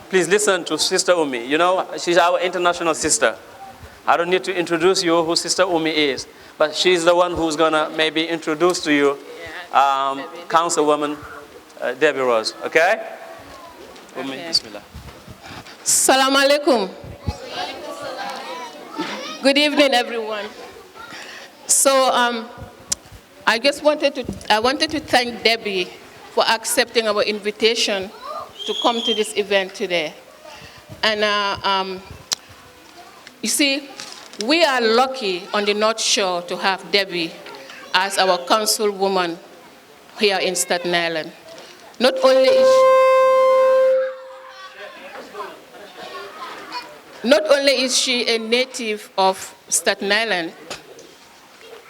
Please listen to Sister Oumie. You know, she's our international sister. I don't need to introduce you who Sister Oumie is, but she's the one who's gonna maybe introduce to you Councilwoman Debi Rose, okay? Oumie, bismillah. Assalamu alaikum. Good evening, everyone. So I wanted to thank Debi for accepting our invitation to come to this event today. And you see, we are lucky on the North Shore to have Debi as our councilwoman here in Staten Island. Not only is she a native of Staten Island,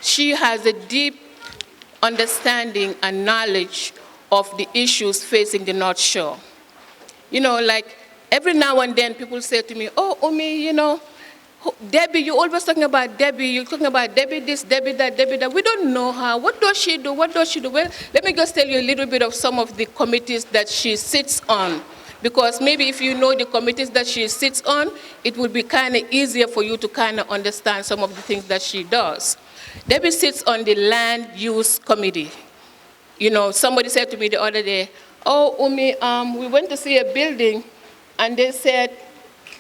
she has a deep understanding and knowledge of the issues facing the North Shore. You know, like every now and then people say to me, oh, Oumie, you know, Debi, you're always talking about Debi, you're talking about Debi this, Debi that, Debi that. We don't know her. What does she do? What does she do? Well, let me just tell you a little bit of some of the committees that she sits on. Because maybe if you know the committees that she sits on, it would be kind of easier for you to kind of understand some of the things that she does. Debi sits on the Land Use Committee. You know, somebody said to me the other day, oh, Oumie, we went to see a building, and they said,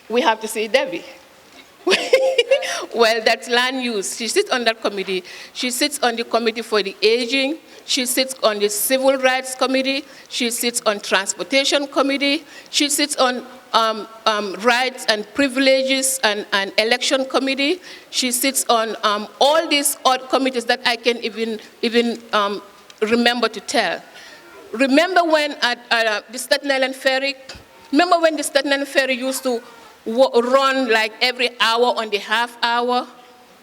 we have to see Debi. Well, that's land use. She sits on that committee. She sits on the committee for the aging. She sits on the civil rights committee. She sits on transportation committee. She sits on rights and privileges and election committee. She sits on all these odd committees that I can even remember to tell. Remember when at the Staten Island Ferry, remember when the Staten Island Ferry used to run like every hour on the half hour,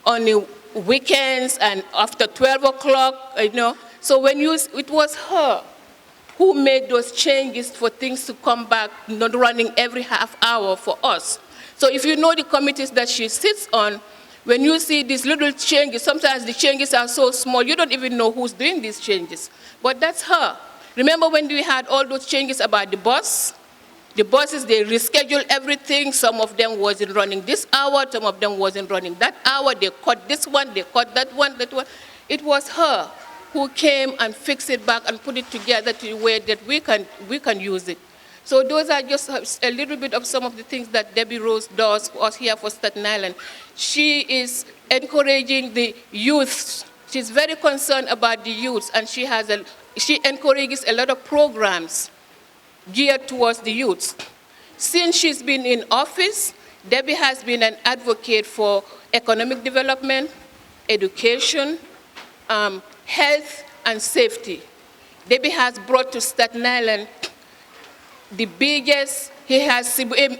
on the weekends and after 12 o'clock, you know? So it was her who made those changes for things to come back, not running every half hour for us. So if you know the committees that she sits on, when you see these little changes, sometimes the changes are so small, you don't even know who's doing these changes. But that's her. Remember when we had all those changes about the bus? The buses, they rescheduled everything. Some of them wasn't running this hour, some of them wasn't running that hour. They cut this one, they cut that one, that one. It was her who came and fixed it back and put it together to the way that we can use it. So those are just a little bit of some of the things that Debi Rose does for us here for Staten Island. She is encouraging the youth. She's very concerned about the youth, and she encourages a lot of programs geared towards the youth. Since she's been in office, Debi has been an advocate for economic development, education, health, and safety. Debi has brought to Staten Island the biggest, he has been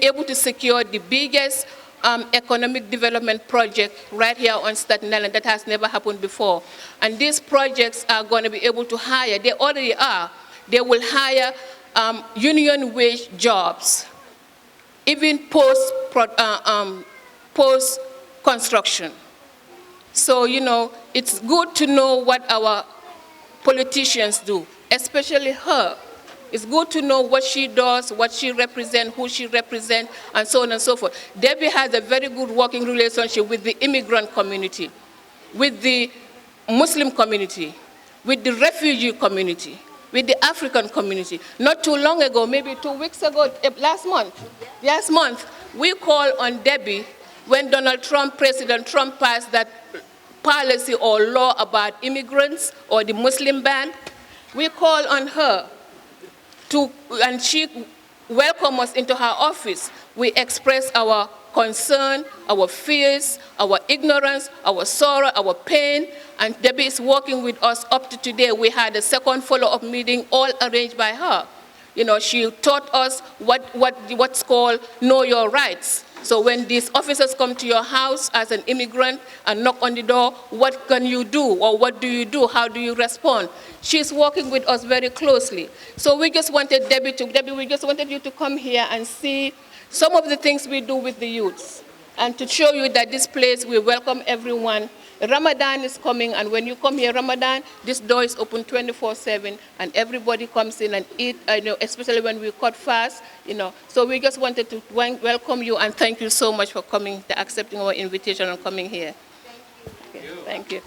able to secure the biggest economic development project right here on Staten Island that has never happened before. And these projects are going to be able to hire, they already are, they will hire union wage jobs, even post-construction. So, you know, it's good to know what our politicians do, especially her. It's good to know what she does, what she represents, who she represents, and so on and so forth. Debi has a very good working relationship with the immigrant community, with the Muslim community, with the refugee community, with the African community. Not too long ago, maybe 2 weeks ago, last month, we called on Debi when President Trump passed that policy or law about immigrants or the Muslim ban. We called on her and she welcomed us into her office. We expressed our concern, our fears, our ignorance, our sorrow, our pain, and Debi is working with us up to today. We had a second follow-up meeting, all arranged by her. You know, she taught us what's called know your rights. So when these officers come to your house as an immigrant and knock on the door, what can you do, or what do you do? How do you respond? She's working with us very closely. So we just wanted Debi, we just wanted you to come here and see some of the things we do with the youths, and to show you that this place, we welcome everyone. Ramadan is coming, and when you come here, Ramadan, this door is open 24/7, and everybody comes in and eat, especially when we cut fast, So we just wanted to welcome you and thank you so much for coming, accepting our invitation and coming here. Thank you. Thank you.